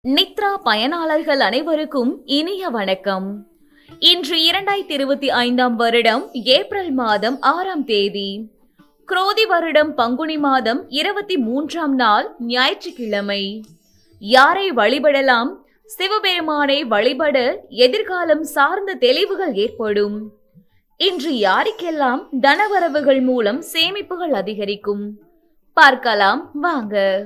நித்ரா பயனாளர்கள் அனைவருக்கும் இனிய வணக்கம். இன்று 2025 வருடம் ஏப்ரல் மாதம் 6ஆம் தேதி, குரோதி வருடம் பங்குனி மாதம் 23ஆம் நாள் ஞாயிற்றுக்கிழமை. யாரை வழிபடலாம்? சிவபெருமானை வழிபட எதிர்காலம் சார்ந்த தெளிவுகள் ஏற்படும். இன்று யாருக்கெல்லாம் தனவரவுகள் மூலம் சேமிப்புகள் அதிகரிக்கும்? பார்க்கலாம் வாங்க.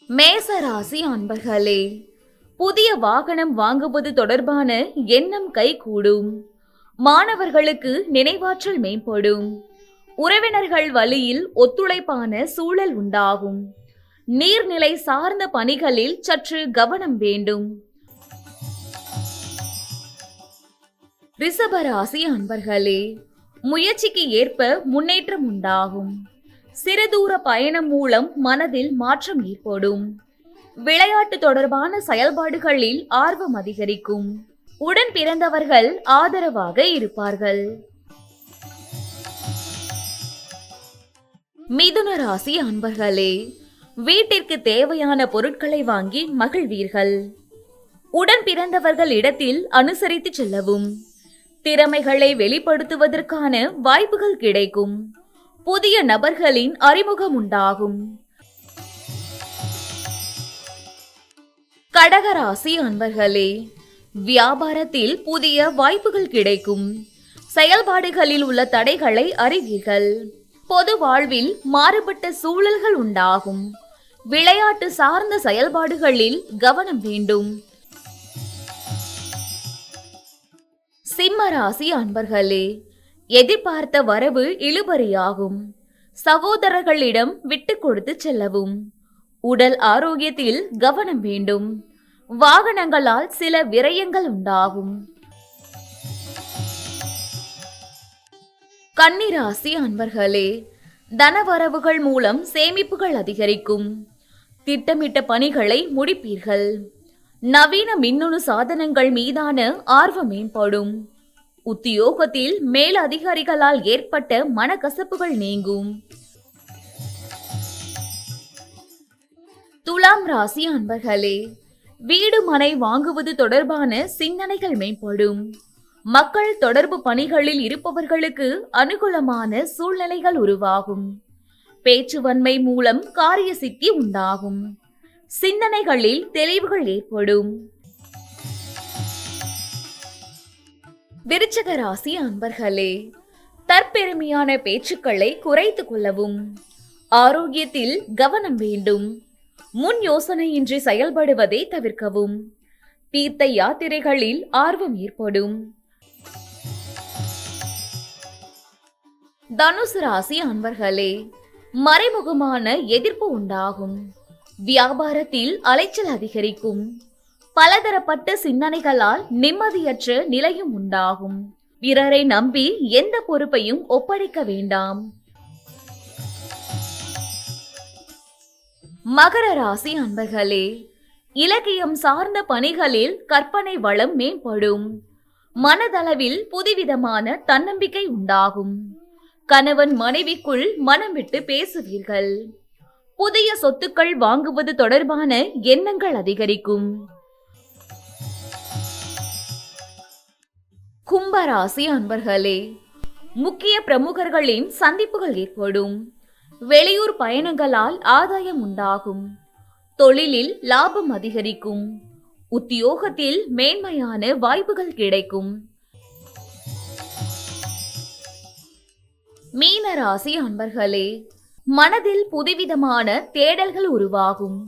மேசராசி அன்பர்களே, புதிய வாகனம் வாங்குவது தொடர்பான எண்ணம் கைகூடும். மாணவர்களுக்கு நினைவாற்றல் மேம்படும். உறவினர்கள் வழியில் ஒத்துழைப்பான சூழல் உண்டாகும். நீர்நிலை சார்ந்த பணிகளில் சற்று கவனம் வேண்டும். ரிஷபராசி அன்பர்களே, முயற்சிக்கு ஏற்ப முன்னேற்றம் உண்டாகும். சிறுதூர பயணம் மூலம் மனதில் மாற்றம் ஏற்படும். விளையாட்டு தொடர்பான செயல்பாடுகளில் ஆர்வம் அதிகரிக்கும். உடன் பிறந்தவர்கள் ஆதரவாக இருப்பார்கள். மிதுன ராசி அன்பர்களே, வீட்டிற்கு தேவையான பொருட்களை வாங்கி மகிழ்வீர்கள். உடன் பிறந்தவர்கள் இடத்தில் அனுசரித்து செல்லவும். திறமைகளை வெளிப்படுத்துவதற்கான வாய்ப்புகள் கிடைக்கும். புதிய நபர்களின் அறிமுகம் உண்டாகும். கடகராசி அன்பர்களே, வியாபாரத்தில் புதிய வாய்ப்புகள் கிடைக்கும். செயல்பாடுகளில் உள்ள தடைகளை அறிவீர்கள். பொது வாழ்வில் மாறுபட்ட சூழல்கள் உண்டாகும். விளையாட்டு சார்ந்த செயல்பாடுகளில் கவனம் வேண்டும். சிம்மராசி அன்பர்களே, எதிர்பார்த்த வரவு இழுபறியாகும். சகோதரர்களிடம் விட்டு கொடுத்து செல்லவும். உடல் ஆரோக்கியத்தில் கவனம் வேண்டும். வாகனங்களால் சில விரயங்கள் உண்டாகும். கன்னிராசி அன்பர்களே, தனவரவுகள் மூலம் சேமிப்புகள் அதிகரிக்கும். திட்டமிட்ட பணிகளை முடிப்பீர்கள். நவீன மின்னணு சாதனங்கள் மீதான ஆர்வம் மேம்படும். உத்தியோகத்தில் மேல் அதிகாரிகளால் ஏற்பட்ட மனக்கசப்புகள் நீங்கும். துலாம் ராசி அன்பர்களே, வீடு மனை வாங்குவது தொடர்பான சிந்தனைகள் மேம்படும். மக்கள் தொடர்பு பணிகளில் இருப்பவர்களுக்கு அனுகூலமான சூழ்நிலைகள் உருவாகும். பேச்சுவன்மை மூலம் காரிய சித்தி உண்டாகும். சிந்தனைகளில் தெளிவுகள் ஏற்படும். விருச்சிக ராசி அன்பர்களே, தற்பெருமையான பேச்சுக்களை குறைத்துக் கொள்ளவும். ஆரோக்கியத்தில் கவனம் வேண்டும். முன் யோசனையின்றி செயல்படுவதை தவிர்க்கவும். தீர்த்த யாத்திரைகளில் ஆர்வம் ஏற்படும். தனுசு ராசி அன்பர்களே, மறைமுகமான எதிர்ப்பு உண்டாகும். வியாபாரத்தில் அலைச்சல் அதிகரிக்கும். பலதரப்பட்ட சிந்தனைகளால் நிம்மதியற்ற நிலையும் உண்டாகும். பிறரை நம்பி எந்த பொறுப்பையும் ஒப்படைக்க வேண்டாம். மகர ராசி அன்பர்களே, இலக்கியம் சார்ந்த பணிகளில் கற்பனை வளம் மேம்படும். மனதளவில் புதுவிதமான தன்னம்பிக்கை உண்டாகும். கணவன் மனைவிக்குள் மனம் விட்டு பேசுவீர்கள். புதிய சொத்துக்கள் வாங்குவது தொடர்பான எண்ணங்கள் அதிகரிக்கும். கும்பராசி அன்பர்களே, முக்கிய பிரமுகர்களின் சந்திப்புகள் ஏற்படும். வெளியூர் பயணங்களால் ஆதாயம் உண்டாகும். தொழிலில் லாபம் அதிகரிக்கும். உத்தியோகத்தில் மேன்மையான வாய்ப்புகள் கிடைக்கும். மீனராசி அன்பர்களே, மனதில் புதுவிதமான தேடல்கள் உருவாகும்.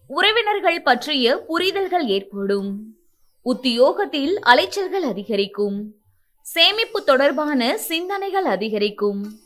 உறவினர்கள் பற்றிய புரிதல்கள் ஏற்படும். உத்தியோகத்தில் அலைச்சல்கள் அதிகரிக்கும். சேமிப்பு தொடர்பான சிந்தனைகள் அதிகரிக்கும்.